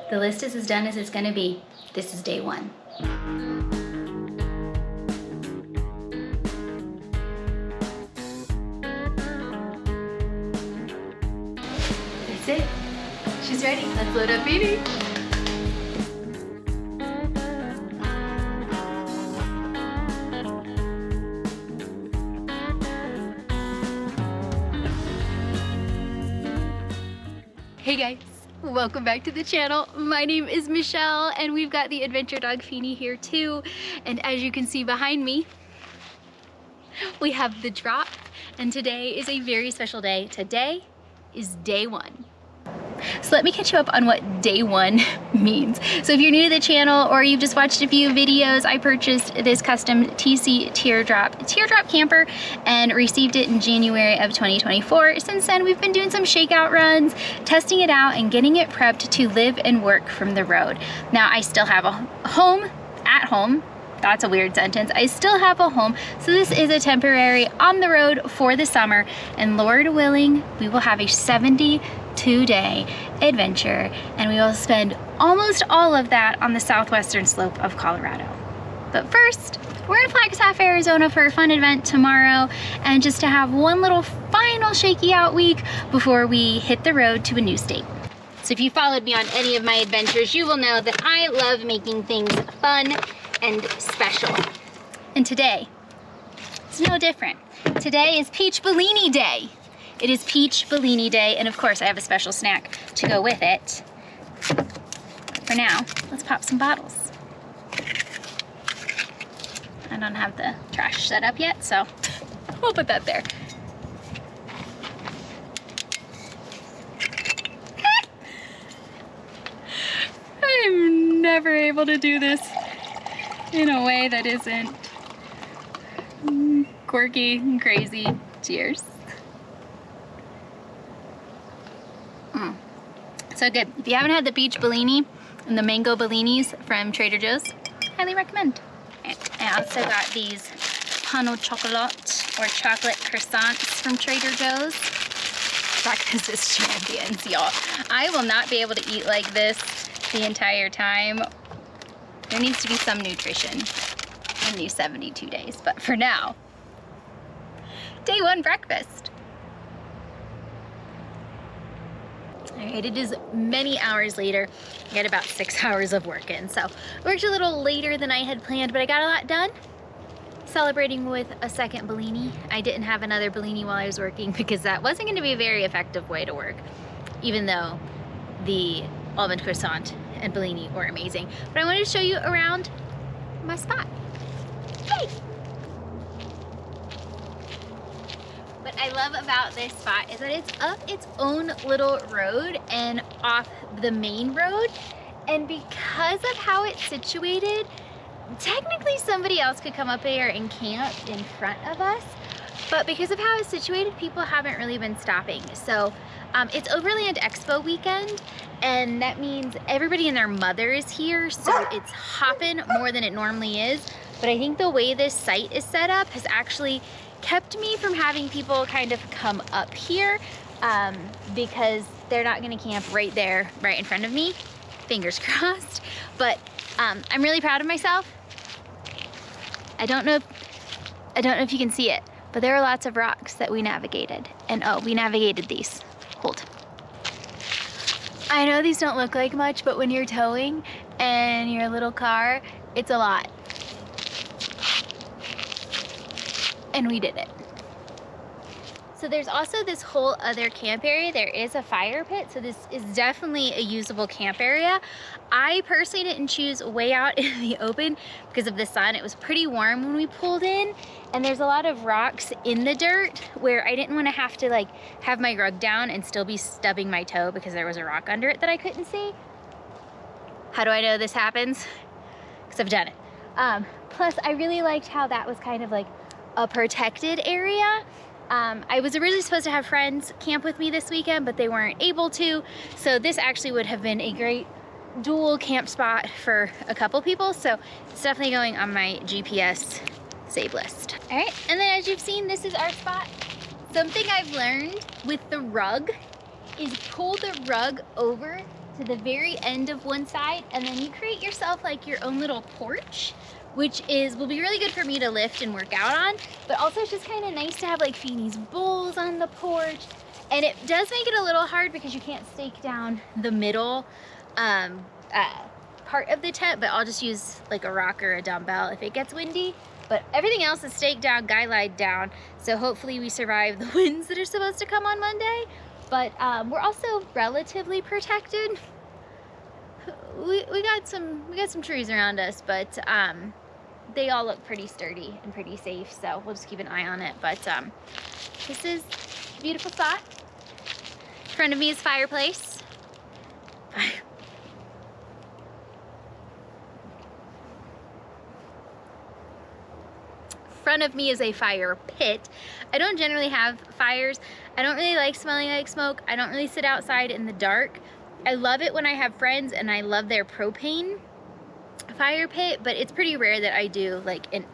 The list is as done as it's gonna be. This is day one. That's it. She's ready. Let's load up, baby. Hey guys, welcome back to the channel. My name is Michelle and we've got the adventure dog Feeny here too. And as you can see behind me, we have the drop, and today is a very special day. Today is day one. So let me catch you up on what day one means. So if you're new to the channel or you've just watched a few videos, I purchased this custom TC teardrop camper and received it in January of 2024. Since then, we've been doing some shakeout runs, testing it out and getting it prepped to live and work from the road. Now I still have a home at home. That's a weird sentence. I still have a home, so this is a temporary on the road for the summer, and Lord willing, we will have a 72-day adventure, and we will spend almost all of that on the southwestern slope of Colorado. But first, we're in Flagstaff, Arizona for a fun event tomorrow, and just to have one little final shaky out week before we hit the road to a new state. So if you followed me on any of my adventures, you will know that I love making things fun and special. And today, it's no different. Today is Peach Bellini Day. It is Peach Bellini Day, and of course I have a special snack to go with it. For now, let's pop some bottles. I don't have the trash set up yet, so we'll put that there. I'm never able to do this in a way that isn't quirky and crazy. Cheers. So good. If you haven't had the peach Bellini and the mango Bellinis from Trader Joe's, highly recommend. I also got these pain au chocolat or chocolate croissants from Trader Joe's. Breakfast is champions, y'all. I will not be able to eat like this the entire time. There needs to be some nutrition in these 72 days, but for now, day one breakfast. All right, it is many hours later. I got about 6 hours of work in, so worked a little later than I had planned, but I got a lot done. Celebrating with a second Bellini. I didn't have another Bellini while I was working because that wasn't going to be a very effective way to work, even though the almond croissant and Bellini were amazing. But I wanted to show you around my spot. Yay! What I love about this spot is that it's up its own little road and off the main road. And because of how it's situated, technically somebody else could come up here and camp in front of us. But because of how it's situated, people haven't really been stopping. So it's Overland Expo weekend, and that means everybody and their mother is here, so it's hopping more than it normally is. But I think the way this site is set up has actually kept me from having people kind of come up here because they're not gonna camp right there, right in front of me. Fingers crossed. But I'm really proud of myself. I don't know if you can see it, but there are lots of rocks that we navigated. And oh, we navigated these. Hold. I know these don't look like much, but when you're towing and your little car, it's a lot. And we did it. So there's also this whole other camp area. There is a fire pit, so this is definitely a usable camp area. I personally didn't choose way out in the open because of the sun. It was pretty warm when we pulled in, and there's a lot of rocks in the dirt where I didn't want to have to like have my rug down and still be stubbing my toe because there was a rock under it that I couldn't see. How do I know this happens? Because I've done it. Plus, I really liked how that was kind of like a protected area. I was originally supposed to have friends camp with me this weekend, but they weren't able to. So this actually would have been a great dual camp spot for a couple people. So it's definitely going on my GPS save list. All right, and then as you've seen, this is our spot. Something I've learned with the rug is pull the rug over to the very end of one side, and then you create yourself like your own little porch, which will be really good for me to lift and work out on, but also it's just kind of nice to have like Feenie's bowls on the porch. And it does make it a little hard because you can't stake down the middle part of the tent, but I'll just use like a rock or a dumbbell if it gets windy. But everything else is staked down, guy lied down, so hopefully we survive the winds that are supposed to come on Monday. But we're also relatively protected. We got some trees around us, but they all look pretty sturdy and pretty safe, so we'll just keep an eye on it. But this is a beautiful spot. In front of me is fireplace. Front of me is a fire pit. I don't generally have fires. I don't really like smelling like smoke. I don't really sit outside in the dark. I love it when I have friends and I love their propane fire pit, but it's pretty rare that I do like an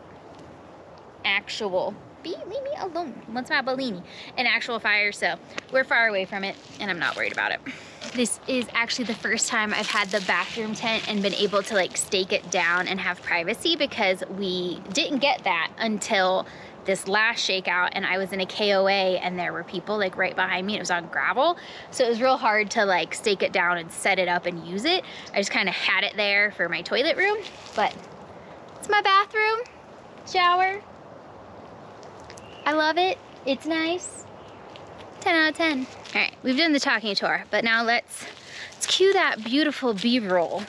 actual, leave me alone, what's my Bellini? An actual fire, so we're far away from it and I'm not worried about it. This is actually the first time I've had the bathroom tent and been able to like stake it down and have privacy, because we didn't get that until this last shakeout, and I was in a KOA and there were people like right behind me. It was on gravel, so it was real hard to like stake it down and set it up and use it. I just kind of had it there for my toilet room, but it's my bathroom, shower. I love it, it's nice. 10 out of 10. All right, we've done the talking tour, but now let's cue that beautiful B-roll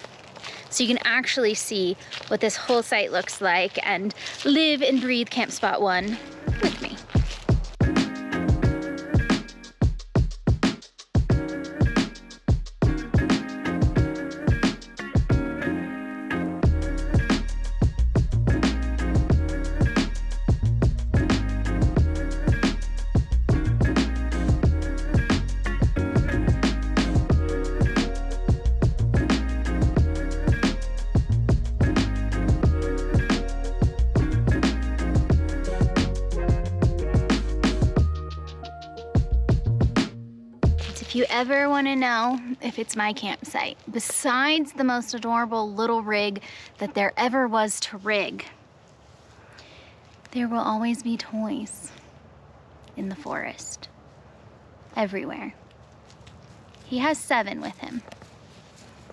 so you can actually see what this whole site looks like and live and breathe Camp Spot 1 with me. If you ever want to know if it's my campsite, besides the most adorable little rig that there ever was to rig, there will always be toys in the forest, everywhere. He has 7 with him.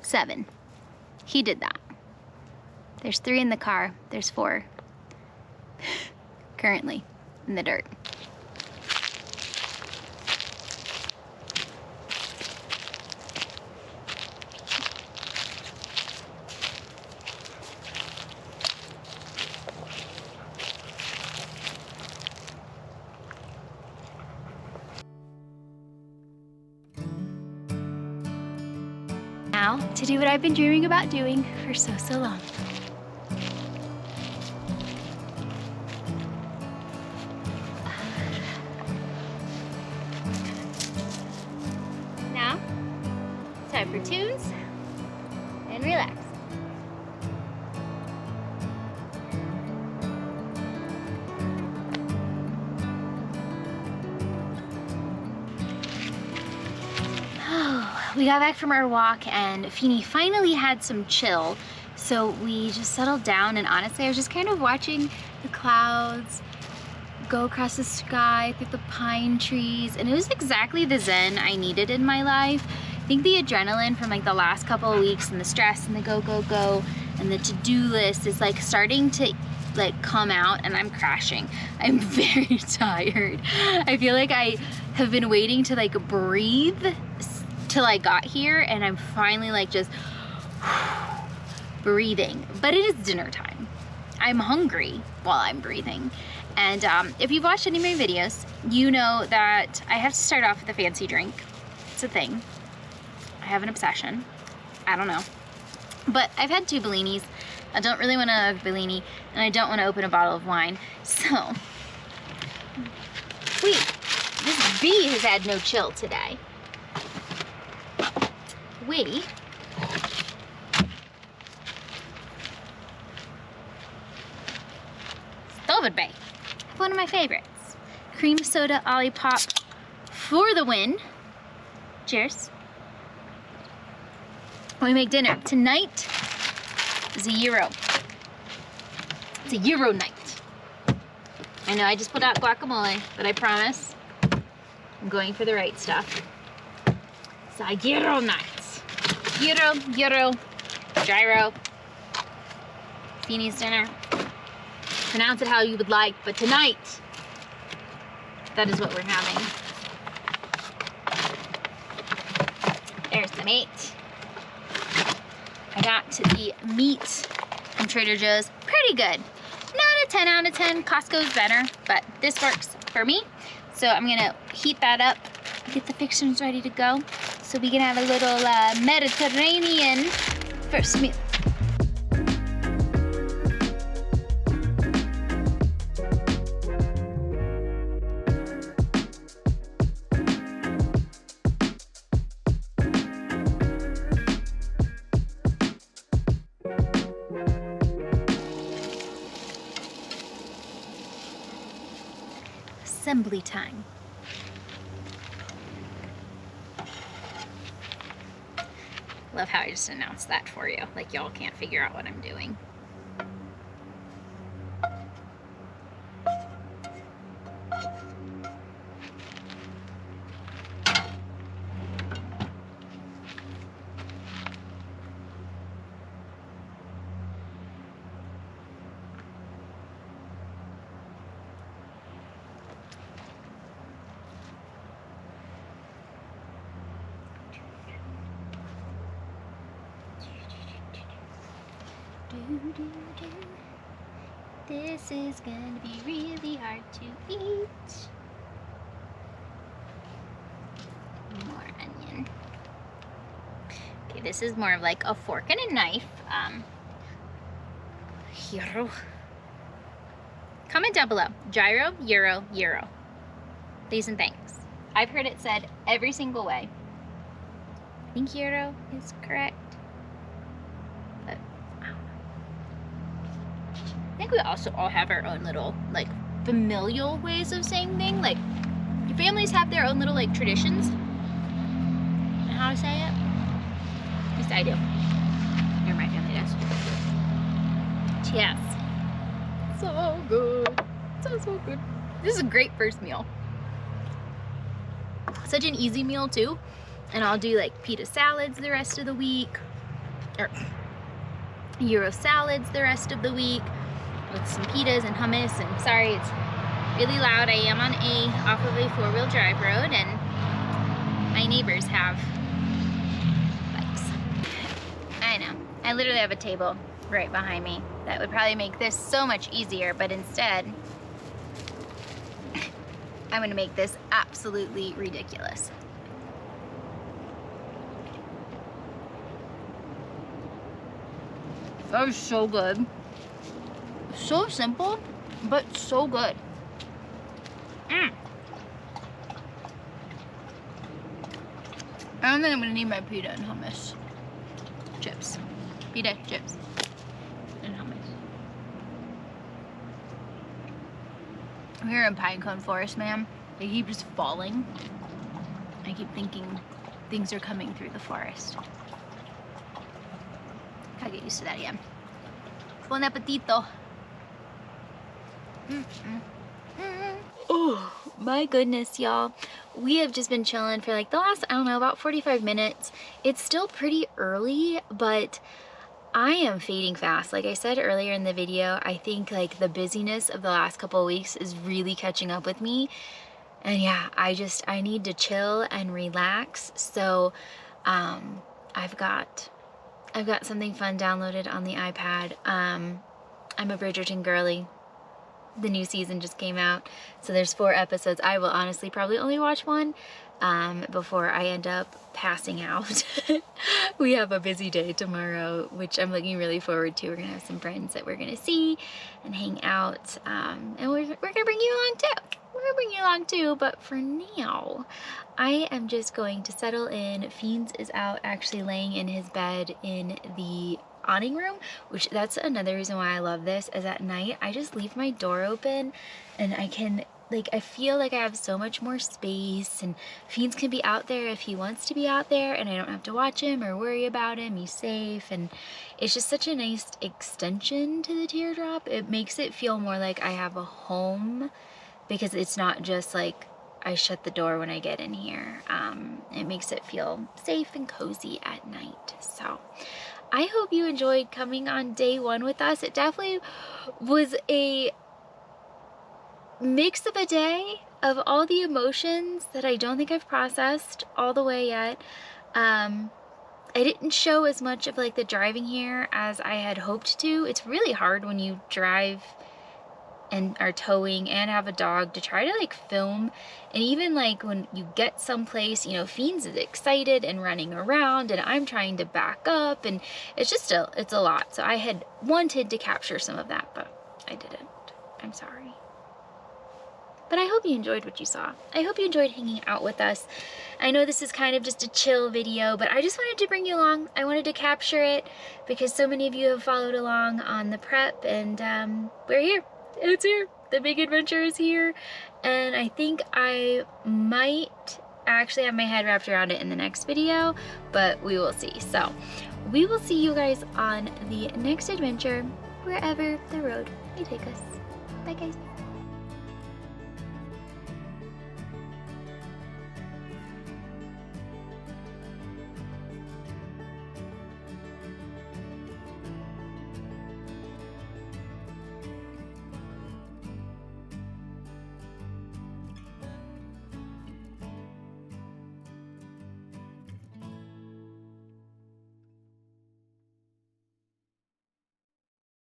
7. He did that. There's 3 in the car. There's 4 currently in the dirt. Now, to do what I've been dreaming about doing for so long. Now, time for tunes and relax. We got back from our walk and Feenie finally had some chill, so we just settled down, and honestly I was just kind of watching the clouds go across the sky through the pine trees, and it was exactly the zen I needed in my life. I think the adrenaline from like the last couple of weeks and the stress and the go and the to-do list is like starting to like come out, and I'm crashing. I'm very tired. I feel like I have been waiting to like breathe till I got here, and I'm finally like just breathing. But it is dinner time. I'm hungry while I'm breathing. And if you've watched any of my videos, you know that I have to start off with a fancy drink. It's a thing. I have an obsession. I don't know. But I've had 2 Bellinis. I don't really want a Bellini, and I don't want to open a bottle of wine. So, wait, this bee has had no chill today. Wait. Stoved Bay. One of my favorites. Cream soda Olipop for the win. Cheers. when we make dinner. Tonight is a gyro. It's a gyro night. I know I just put out guacamole, but I promise I'm going for the right stuff. It's a gyro night. Gyro, gyro. Feenie's dinner. Pronounce it how you would like, but tonight, that is what we're having. There's the meat. I got the meat from Trader Joe's. Pretty good. Not a 10 out of 10. Costco's better, but this works for me. So I'm gonna heat that up, get the fixings ready to go, so we can have a little Mediterranean first meal. Assembly time. Love how I just announced that for you, like y'all can't figure out what I'm doing. This is gonna be really hard to eat. More onion. Okay, this is more of like a fork and a knife. Gyro. Comment down below. Gyro, gyro, gyro. Please and thanks. I've heard it said every single way. I think gyro is correct. I think we also all have our own little, like, familial ways of saying things. Like, your families have their own little, like, traditions and how to say it. At least I do. Or my family does. Yes. So good. So good. This is a great first meal. Such an easy meal, too. And I'll do, like, pita salads the rest of the week. Or gyro salads the rest of the week. With some pitas and hummus, and sorry it's really loud. I am on off of a 4-wheel drive road, and my neighbors have bikes. I know. I literally have a table right behind me that would probably make this so much easier, but instead I'm gonna make this absolutely ridiculous. That was so good. So simple, but so good. And then I'm gonna need my pita and hummus. Chips. Pita, chips, and hummus. I'm here in Pinecone Forest, man. They keep just falling. I keep thinking things are coming through the forest. Gotta get used to that again. Bon appetito. Oh my goodness, y'all. We have just been chilling for like the last, I don't know, about 45 minutes. It's still pretty early, but I am fading fast. Like I said earlier in the video, I think like the busyness of the last couple of weeks is really catching up with me. And yeah, I need to chill and relax. So I've got something fun downloaded on the iPad. I'm a Bridgerton girly. The new season just came out, so there's 4 episodes. I will honestly probably only watch one before I end up passing out. We have a busy day tomorrow, which I'm looking really forward to. We're gonna have some friends that we're gonna see and hang out, and we're gonna bring you along too. We're gonna bring you along too, but for now, I am just going to settle in. Feens is out actually laying in his bed in the awning room, which that's another reason why I love this, is at night I just leave my door open and I can like, I feel like I have so much more space, and Feens can be out there if he wants to be out there, and I don't have to watch him or worry about him. He's safe, and it's just such a nice extension to the teardrop. It makes it feel more like I have a home, because it's not just like I shut the door when I get in here. It makes it feel safe and cozy at night. So I hope you enjoyed coming on day one with us. It definitely was a mix of a day of all the emotions that I don't think I've processed all the way yet. I didn't show as much of like the driving here as I had hoped to. It's really hard when you drive and are towing and have a dog to try to like film. And even like when you get someplace, you know, Feens is excited and running around, and I'm trying to back up, and it's just it's a lot. So I had wanted to capture some of that, but I didn't. I'm sorry. But I hope you enjoyed what you saw. I hope you enjoyed hanging out with us. I know this is kind of just a chill video, but I just wanted to bring you along. I wanted to capture it because so many of you have followed along on the prep, and we're here. It's here. The big adventure is here. And I think I might actually have my head wrapped around it in the next video, but we will see. So we will see you guys on the next adventure, wherever the road may take us. Bye guys.